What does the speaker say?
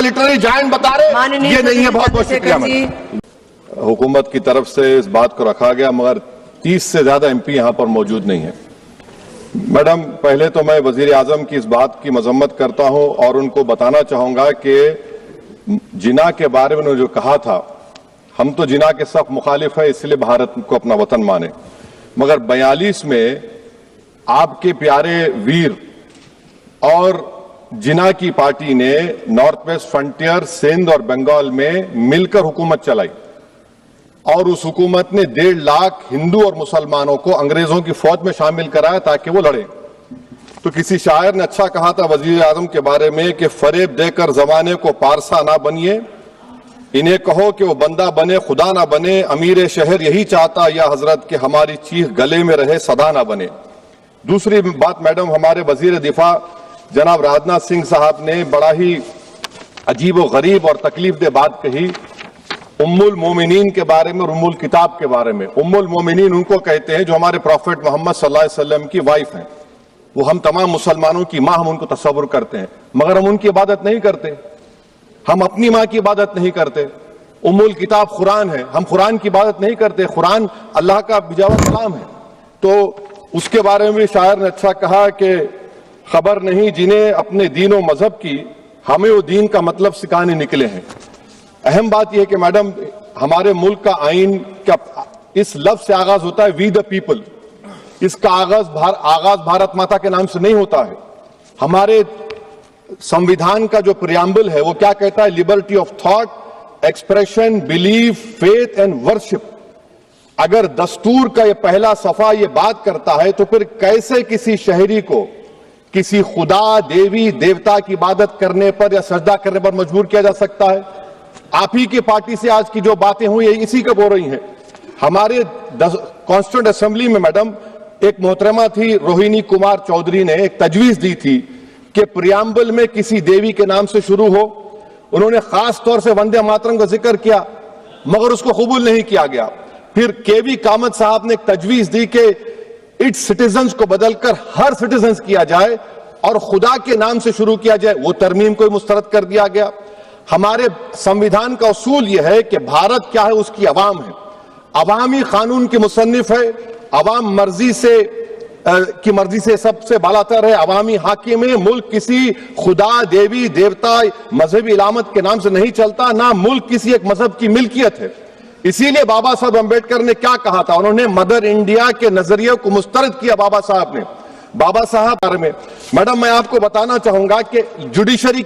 Literary giant बता रहे, ये नहीं है। बहुत बहुत शुक्रिया मैडम। हुकूमत की तरफ से इस बात को रखा गया, मगर 30 से ज्यादा एमपी यहां पर मौजूद नहीं है। मैडम, पहले तो मैं वजीर आजम की इस बात की मजम्मत करता हूं और उनको बताना चाहूंगा कि जिना के बारे में उन्होंने जो कहा था, हम तो जिना के सख्त मुखालिफ है, इसलिए भारत को अपना वतन माने, मगर 42 में आपके प्यारे वीर और जिना की पार्टी ने नॉर्थ वेस्ट फ्रंटियर, सिंध और बंगाल में मिलकर हुकूमत चलाई और उस हुकूमत ने 1.5 लाख हिंदू और मुसलमानों को अंग्रेजों की फौज में शामिल कराया ताकि वो लड़े। तो किसी शायर ने अच्छा कहा था वजीर आजम के बारे में कि फरेब देकर जमाने को पारसा ना बनिए, इन्हें कहो कि वो बंदा बने खुदा ना बने, अमीर शहर यही चाहता या हजरत कि हमारी चीख गले में रहे सदा ना बने। दूसरी बात मैडम, हमारे वजीर दिफा जनाब राजनाथ सिंह साहब ने बड़ा ही अजीब व गरीब और तकलीफ दे बात कही उम्मुल मोमिनीन के बारे में और उम्मुल किताब के बारे में। उम्मुल मोमिनीन उनको कहते हैं जो हमारे प्रॉफिट मोहम्मद सल्लल्लाहु अलैहि वसल्लम की वाइफ हैं, वो हम तमाम मुसलमानों की मां, हम उनको तस्वुर करते हैं, मगर हम उनकी इबादत नहीं करते, हम अपनी मां की इबादत नहीं करते। उम्मुल किताब कुरान है, हम कुरान की इबादत नहीं करते, कुरान अल्लाह का भिजा हुआ कलाम है। तो उसके बारे में शायर ने अच्छा कहा कि खबर नहीं जिन्हें अपने दीन और मजहब की, हमें वो दीन का मतलब सिखाने निकले हैं। अहम बात यह है कि मैडम, हमारे मुल्क का आइन का इस लफ्ज से आगाज होता है, वी द पीपल। इसका आगाज भारत माता के नाम से नहीं होता है। हमारे संविधान का जो प्रियम्बल है वो क्या कहता है? Liberty of thought, expression, belief, faith and worship. अगर दस्तूर का ये पहला सफा ये बात करता है तो फिर कैसे किसी शहरी को किसी खुदा, देवी, देवता की इबादत करने पर या सजदा करने पर मजबूर किया जा सकता है? आप ही की पार्टी से आज की जो बातें हुई इसी का बोल रही हैं। हमारे कॉन्स्टिट्यूंट असेंबली में मैडम एक मोहतरमा थी रोहिणी कुमार चौधरी ने एक तजवीज दी थी कि प्रियम्बल में किसी देवी के नाम से शुरू हो। उन्होंने खास तौर से वंदे मातरम का जिक्र किया, मगर उसको कबूल नहीं किया गया। फिर केवी कामत साहब ने एक तजवीज दी कि इट्स सिटीजन्स को बदलकर हर सिटीजन्स किया जाए और खुदा के नाम से शुरू किया जाए, वो तरमीम को मुस्तरद कर दिया गया। हमारे संविधान का उसूल यह है कि भारत क्या है, उसकी अवाम है, अवामी कानून की मुसन्निफ है, अवाम मर्जी से सबसे बालातर है, अवामी हाकिम है। मुल्क किसी खुदा, देवी, देवता, मजहबी इलामत के नाम से नहीं चलता, ना मुल्क किसी एक मजहब की मिल्कियत है। इसीलिए बाबा साहब अम्बेडकर ने क्या कहा था, उन्होंने मदर इंडिया के नजरिए को मुस्तरद किया बाबा साहब ने। बाबा साहब में मैडम मैं आपको बताना चाहूंगा कि जुडिशरी क्या